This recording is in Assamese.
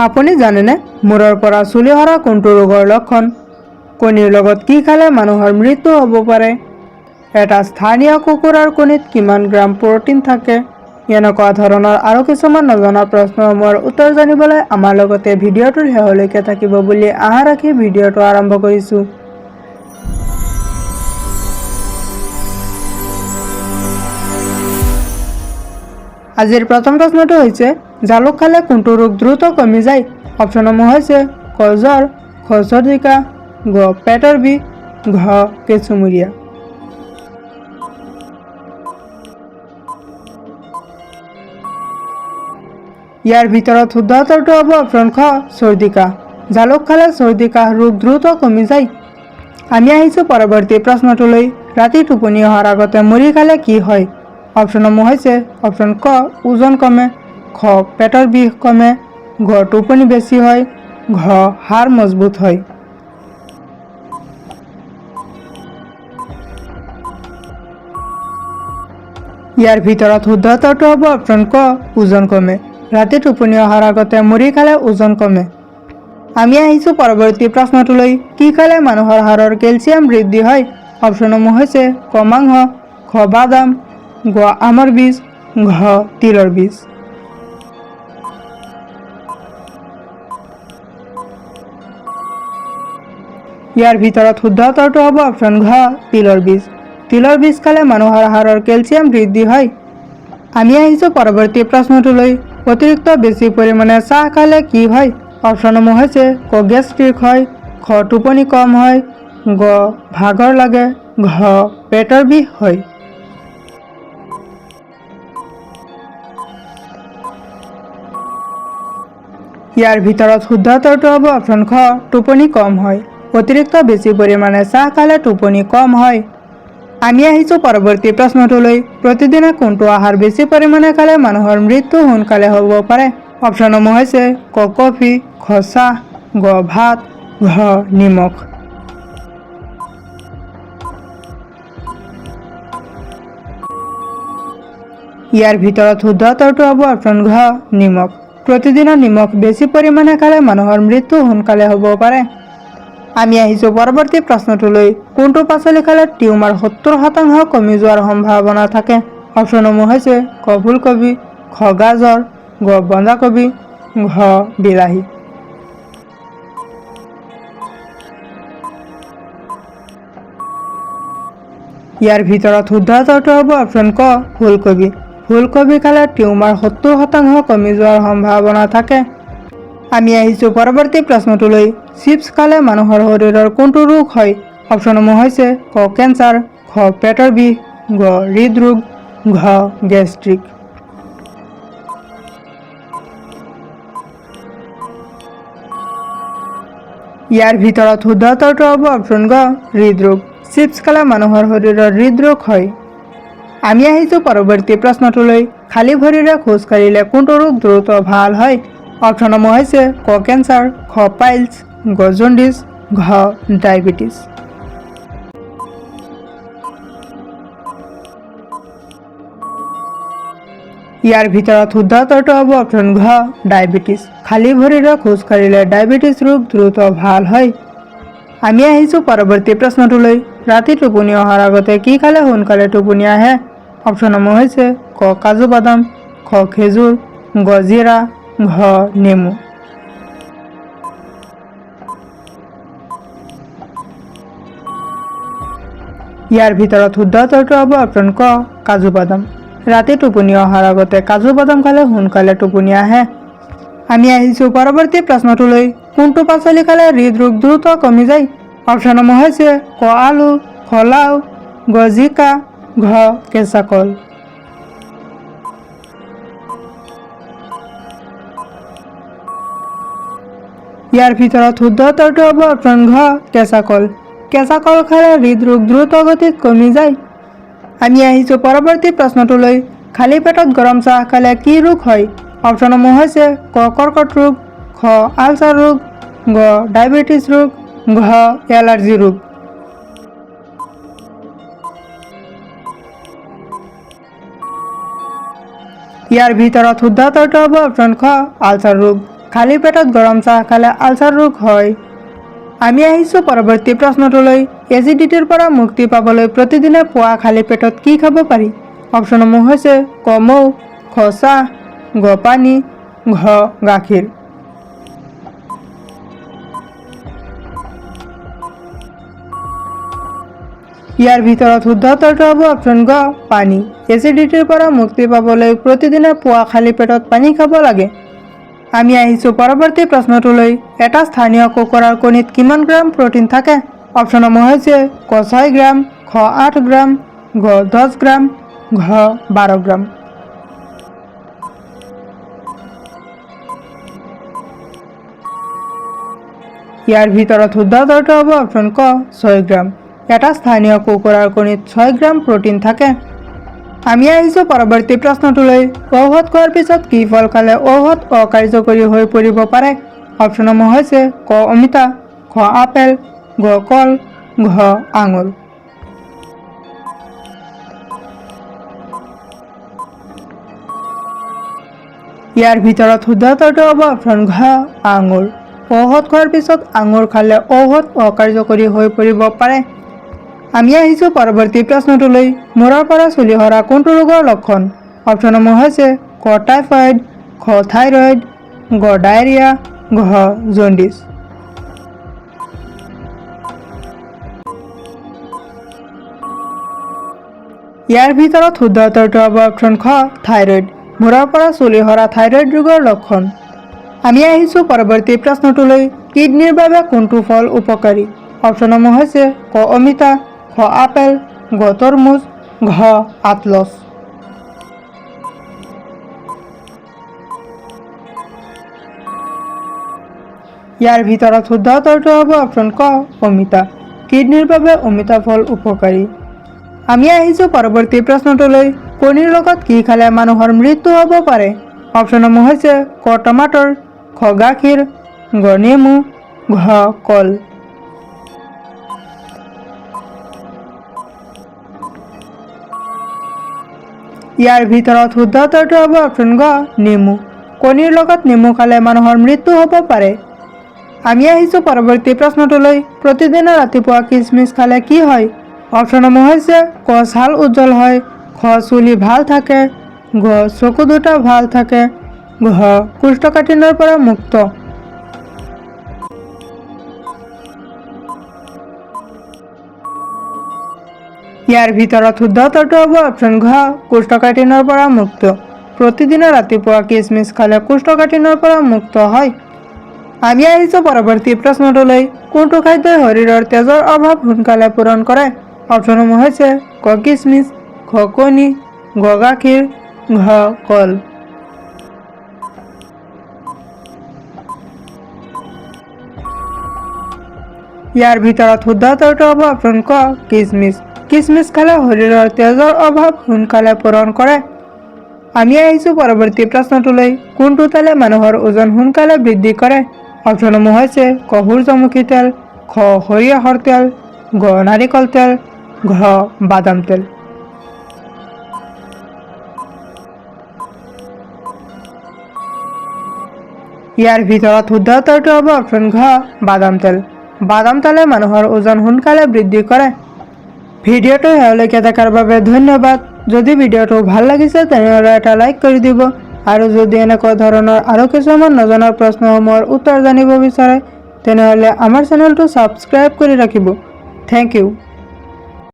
আপুনি জানেনে মূৰৰ পৰা চুলি সৰা কোনটো ৰোগৰ লক্ষণ? কণীৰ লগত কি খালে মানুহৰ মৃত্যু হ'ব পাৰে? এটা স্থানীয় কুকুৰাৰ কণীত কিমান গ্ৰাম প্ৰটিন থাকে? এনেকুৱা ধৰণৰ আৰু কিছুমান নজনা প্ৰশ্নসমূহৰ উত্তৰ জানিবলৈ আমাৰ লগতে ভিডিঅ'টোৰ শেষলৈকে থাকিব বুলি আশা ৰাখি ভিডিঅ'টো আৰম্ভ কৰিছোঁ। আজিৰ প্ৰথম প্ৰশ্নটো হৈছে জালুক খালে কোনটো ৰোগ দ্ৰুত কমি যায়? অপশ্যনসমূহ হৈছে ক জ্বৰ, খ চৰ্দিকা, গ পেটৰ বিষ, ঘ কেঁচুমূৰীয়া। ইয়াৰ ভিতৰত শুদ্ধ উত্তৰটো হ'ব অপশ্যন খ চৰ্দিকা। জালুক খালে চৰ্দিকা ৰোগ দ্ৰুত কমি যায়। আমি আহিছোঁ পৰৱৰ্তী প্ৰশ্নটোলৈ। ৰাতি টোপনি অহাৰ আগতে মুড়ি খালে কি হয়? অপশ্যনসমূহ হৈছে অপশ্যন ক ওজন কমে, খ পেটৰ বিষ কমে, ঘ টোপনি বেছি হয়, ঘ হাড় মজবুত হয়। ইয়াৰ ভিতৰত শুদ্ধ উত্তৰটো হ'ব অপশ্যন ক ওজন কমে। ৰাতি টোপনি অহাৰ আগতে মুড়ি খালে ওজন কমে। আমি আহিছোঁ পৰৱৰ্তী প্ৰশ্নটোলৈ। কি খালে মানুহৰ হাড়ৰ কেলছিয়াম বৃদ্ধি হয়? অপশ্যনসমূহ হৈছে ক মাংস, খ বাদাম, গ আমৰ বীজ, ঘ তিলৰ বীজ। ইয়াৰ ভিতৰত শুদ্ধ উত্তৰটো হ'ব অপশ্যন ঘ তিলৰ বীজ। তিলৰ বীজ খালে মানুহৰ হাড়ৰ কেলছিয়াম বৃদ্ধি হয়। আমি আহিছোঁ পৰৱৰ্তী প্ৰশ্নটোলৈ। অতিৰিক্ত বেছি পৰিমাণে চাহ খালে কি হয়? অপশ্যনসমূহ হৈছে ক গেষ্ট্ৰিক হয়, খ টোপনি কম হয়, গ ভাগৰ লাগে, ঘ পেটৰ বিষ হয়। ইয়াৰ ভিতৰত শুদ্ধ উত্তৰটো হ'ব অপশ্যন খ টোপনি কম হয়। অতিৰিক্ত বেছি পৰিমাণে চাহ খালে টোপনি কম হয়। আমি আহিছোঁ পৰৱৰ্তী প্ৰশ্নটোলৈ। প্ৰতিদিনে কোনটো আহাৰ বেছি পৰিমাণে খালে মানুহৰ মৃত্যু সোনকালে হ'ব পাৰে? অপশ্যনসমূহ হৈছে ক কফি, খ চাহ, গ ভাত, ঘ নিমখ। ইয়াৰ ভিতৰত শুদ্ধ উত্তৰটো হ'ব অপশ্যন ঘ নিমখ। প্ৰতিদিনে নিমখ বেছি পৰিমাণে খালে মানুহৰ মৃত্যু সোনকালে হ'ব পাৰে। আমি আহিছোঁ পৰৱৰ্তী প্ৰশ্নটোলৈ। কোনটো পাচলি খালে টিউমাৰ 70% কমি যোৱাৰ সম্ভাৱনা থাকে? অপশ্যনসমূহ হৈছে ক ফুলকবি, খ গাজৰ, গ বন্ধাকবি, ঘ বিলাহী। ইয়াৰ ভিতৰত শুদ্ধ উত্তৰটো হ'ব অপশ্যন ক ফুলকবি। ফুলকবি খালে টিউমাৰ 70% কমি যোৱাৰ সম্ভাৱনা থাকে। আমি আহিছোঁ পৰৱৰ্তী প্ৰশ্নটোলৈ। চিপছ খালে মানুহৰ শৰীৰৰ কোনটো ৰোগ হয়? অপশ্যনসমূহ হৈছে ক কেঞ্চাৰ, খ পেটৰ বিষ, গ হৃদৰোগ, ঘ গেষ্ট্ৰিক। ইয়াৰ ভিতৰত শুদ্ধ উত্তৰটো হ'ব অপশ্যন গ হৃদৰোগ। চিপছ খালে মানুহৰ শৰীৰৰ হৃদৰোগ হয়। আমি আহিছোঁ পৰৱৰ্তী প্ৰশ্নটোলৈ। খালী ভৰিৰে খোজ কাঢ়িলে কোনটো ৰোগ দ্ৰুত ভাল হয়? অপশ্যনসমূহ হৈছে ক কেঞ্চাৰ, খ পাইলছ, গ জণ্ডিছ, ঘ ডায়েবেটিছ। ইয়াৰ ভিতৰত শুদ্ধ উত্তৰটো হ'ব অপশ্যন ঘ ডায়েবেটিছ। খালী ভৰিৰে খোজ কাঢ়িলে ডায়েবেটিছ ৰোগ দ্ৰুত ভাল হয়। আমি আহিছোঁ পৰৱৰ্তী প্ৰশ্নটোলৈ। ৰাতি টোপনি অহাৰ আগতে কি খালে সোনকালে টোপনি আহে? অপশ্যনসমূহ হৈছে ক কাজু বাদাম, খ খেজুৰ, গ জিৰা, ঘ নেমু। ইয়াৰ ভিতৰত শুদ্ধ উত্তৰটো হ'ব অপশ্যন ক কাজু বাদাম। ৰাতি টোপনি অহাৰ আগতে কাজু বাদাম খালে সোনকালে টোপনি আহে। আমি আহিছোঁ পৰৱৰ্তী প্ৰশ্নটোলৈ। কোনটো পাচলি খালে হৃদৰোগ দ্ৰুত কমি যায়? অপশ্যনসমূহ হৈছে ক আলু, খ লাও, গ জিকা, ঘ কেঁচা কল। ইয়াৰ ভিতৰত শুদ্ধ উত্তৰটো হ'ব অপশ্যন ঘ কেঁচা কল। কেঁচা কল খালে হৃদৰোগ দ্ৰুত গতিত কমি যায়। আমি আহিছোঁ পৰৱৰ্তী প্ৰশ্নটোলৈ। খালী পেটত গৰম চাহ খালে কি ৰোগ হয়? অপশ্যনসমূহ হৈছে ক কৰ্কট ৰোগ, খ আলচাৰ ৰোগ, গ ডায়েবেটিছ ৰোগ, ঘ এলাৰ্জি ৰোগ। ইয়াৰ ভিতৰত শুদ্ধ উত্তৰটো হ'ব অপশ্যন খ আলচাৰ ৰোগ। খালী পেটত গৰম চাহ খালে আলচাৰ ৰোগ হয়। আমি আহিছোঁ পৰৱৰ্তী প্ৰশ্নটোলৈ। এচিডিটিৰ পৰা মুক্তি পাবলৈ প্ৰতিদিনে পুৱা খালী পেটত কি খাব পাৰি? অপশ্যনসমূহ হৈছে ক মৌ, খ চাহ, গ পানী, ঘ গাখীৰ। ইয়াৰ ভিতৰত শুদ্ধ উত্তৰটো হ'ব অপশ্যন গ পানী। এচিডিটিৰ পৰা মুক্তি পাবলৈ প্ৰতিদিনে পুৱা খালী পেটত পানী খাব লাগে। আমি আহিছোঁ পৰৱৰ্তী প্ৰশ্নটোলৈ। এটা স্থানীয় কুকুৰাৰ কণীত কিমান গ্ৰাম প্ৰটিন থাকে? অপশ্যনসমূহ হৈছে ক 6 গ্ৰাম, খ 8 গ্ৰাম, ঘ 10 গ্ৰাম, ঘ 12 গ্ৰাম। ইয়াৰ ভিতৰত শুদ্ধ উত্তৰটো হ'ব অপশ্যন ক 6 গ্ৰাম। এটা স্থানীয় কুকুৰাৰ কণীত 6 গ্ৰাম প্ৰটিন থাকে। আমি আহিছোঁ পৰৱৰ্তী প্ৰশ্নটোলৈ। ঔষধ খোৱাৰ পিছত কি ফল খালে ঔষধ অকাৰ্যকৰী হৈ পৰিব পাৰে? অপশ্যনসমূহ হৈছে ক অমিতা, খ আপেল, ঘ কল, ঘ আঙুৰ। ইয়াৰ ভিতৰত শুদ্ধ উত্তৰটো হ'ব অপশ্যন ঘ আঙুৰ। ঔষধ খোৱাৰ পিছত আঙুৰ খালে ঔষধ অকাৰ্যকৰী হৈ পৰিব পাৰে। আমি আহিছোঁ পৰৱৰ্তী প্ৰশ্নটোলৈ। মূৰৰ পৰা চুলি সৰা কোনটো ৰোগৰ লক্ষণ? অপশ্যনসমূহ হৈছে ক টাইফয়েড, খ থাইৰয়ড, গ ডায়েৰিয়া, ঘ জণ্ডিছ। ইয়াৰ ভিতৰত শুদ্ধ উত্তৰটো হ'ব অপশ্যন খ থাইৰয়ড। মূৰৰ পৰা চুলি সৰা থাইৰয়ড ৰোগৰ লক্ষণ। আমি আহিছোঁ পৰৱৰ্তী প্ৰশ্নটোলৈ। কিডনীৰ বাবে কোনটো ফল উপকাৰী? অপশ্যনসমূহ হৈছে ক অমিতা, খ আপেল, ঘ তৰমুজ, ঘ আতলছ। ইয়াৰ ভিতৰত শুদ্ধ উত্তৰটো হ'ব অপশ্যন ক অমিতা। কিডনীৰ বাবে অমিতা ফল উপকাৰী। আমি আহিছোঁ পৰৱৰ্তী প্ৰশ্নটোলৈ। কণীৰ লগত কি খালে মানুহৰ মৃত্যু হ'ব পাৰে? অপশ্যনসমূহ হৈছে ক টমাটৰ, খ গাখীৰ, ঘ নেমু, ঘ কল। ইয়াৰ ভিতৰত শুদ্ধ উত্তৰটো হ'ব অপশ্যন গ নেমু। কণীৰ লগত নেমু খালে মানুহৰ মৃত্যু হ'ব পাৰে। আমি আহিছোঁ পৰৱৰ্তী প্ৰশ্নটোলৈ। প্ৰতিদিনে ৰাতিপুৱা কিচমিচ খালে কি হয়? অপশ্যনসমূহ হৈছে ক ছাল উজ্জ্বল হয়, খ চুলি ভাল থাকে, ঘ চকু দুটা ভাল থাকে, ঘ কোষ্ঠকাঠিন্যৰ পৰা মুক্ত। ইয়াৰ ভিতৰত শুদ্ধ উত্তৰটো হ'ব অপশ্যন ঘ কোষ্ঠকাঠিন্যৰ পৰা মুক্ত। প্ৰতিদিনে ৰাতিপুৱা কিচমিচ খালে কোষ্ঠকাঠিন্যৰ পৰা মুক্ত হয়। আমি আহিছোঁ পৰৱৰ্তী প্ৰশ্নটোলৈ। কোনটো খাদ্যই শৰীৰৰ তেজৰ অভাৱ সোনকালে পূৰণ কৰে? অপশ্যনসমূহ হৈছে ক কিচমিচ, খ কণী, ঘ গাখীৰ, ঘ কল। ইয়াৰ ভিতৰত শুদ্ধ উত্তৰটো হ'ব অপশ্যন ক কিচমিচ। কিচমিচ খালে শৰীৰৰ তেজৰ অভাৱ সোনকালে পূৰণ কৰে। আমি আহিছোঁ পৰৱৰ্তী প্ৰশ্নটোলৈ। কোনটো তেলে মানুহৰ ওজন সোনকালে বৃদ্ধি কৰে? অপশ্যনসমূহ হৈছে ক সূৰ্যমুখী তেল, খ সৰিয়হৰ তেল, ঘ নাৰিকল তেল, ঘ বাদাম তেল। ইয়াৰ ভিতৰত শুদ্ধ উত্তৰটো হ'ব অপশ্যন ঘ বাদাম তেল। বাদাম তেলে মানুহৰ ওজন সোনকালে বৃদ্ধি কৰে। ভিডিঅ'টো শেষলৈকে দেখাৰ বাবে ধন্যবাদ। যদি ভিডিঅ'টো ভাল লাগিছে তেনেহ'লে এটা লাইক কৰি দিব আৰু যদি এনেকুৱা ধৰণৰ আৰু কিছুমান নজনা প্ৰশ্নসমূহৰ উত্তৰ জানিব বিচাৰে তেনেহ'লে আমাৰ চেনেলটো ছাবস্ক্ৰাইব কৰি ৰাখিব। Thank U.